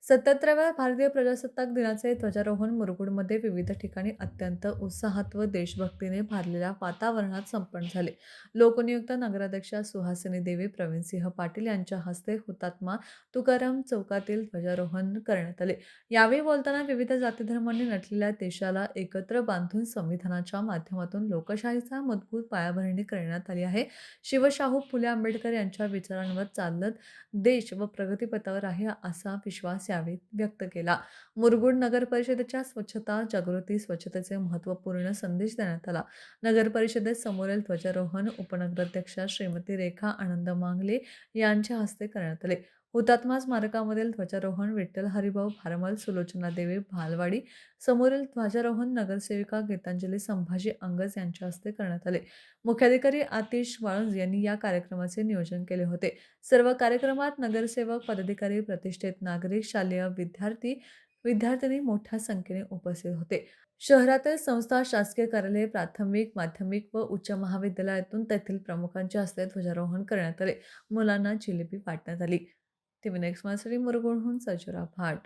77व्या भारतीय प्रजासत्ताक दिनाचे ध्वजारोहण मुरगुडमध्ये विविध ठिकाणी अत्यंत उत्साहात व देशभक्तीने भारलेल्या वातावरणात संपन्न झाले. लोकनियुक्त नगराध्यक्षा सुहासिनी देवी प्रवीणसिंह पाटील यांच्या हस्ते हुतात्मा तुकाराम चौकातील ध्वजारोहण करण्यात आले. यावेळी बोलताना विविध जातीधर्मांनी नटलेल्या देशाला एकत्र बांधून संविधानाच्या माध्यमातून लोकशाहीचा मजबूत पायाभरणी करण्यात आली आहे. शिवशाहू फुले आंबेडकर यांच्या विचारांवर चालत देश व प्रगतीपथावर आहे असा विश्वास यावेळी व्यक्त केला. मुरगुड नगर परिषदेच्या स्वच्छता जागृती स्वच्छतेचे महत्त्वपूर्ण संदेश देण्यात आला. नगर परिषदेत समोरील ध्वजारोहण उपनगराध्यक्षा श्रीमती रेखा आनंद मांगले यांच्या हस्ते करण्यात आले. हुतात्मा स्मारकामधील ध्वजारोहण विठ्ठल हरिभाऊ भारमल, सुलोचना देवी भालवाडी समोरील ध्वजारोहण नगरसेविका गीतांजली संभाजी अंगज यांच्या हस्ते करण्यात आले. मुख्याधिकारी आतिश वाळुंज यांनी या कार्यक्रमाचे नियोजन केले होते. सर्व कार्यक्रमात नगरसेवक, पदाधिकारी, प्रतिष्ठित नागरिक, शालेय विद्यार्थिनी मोठ्या संख्येने उपस्थित होते. शहरातील संस्था, शासकीय कार्यालये, प्राथमिक, माध्यमिक व उच्च महाविद्यालयातून तेथील प्रमुखांच्या हस्ते ध्वजारोहण करण्यात आले. मुलांना जिलेबी वाटण्यात आली. टीव्ही नेक्स्ट माझ्यासाठी मुरगुडहून सजुरा भाट.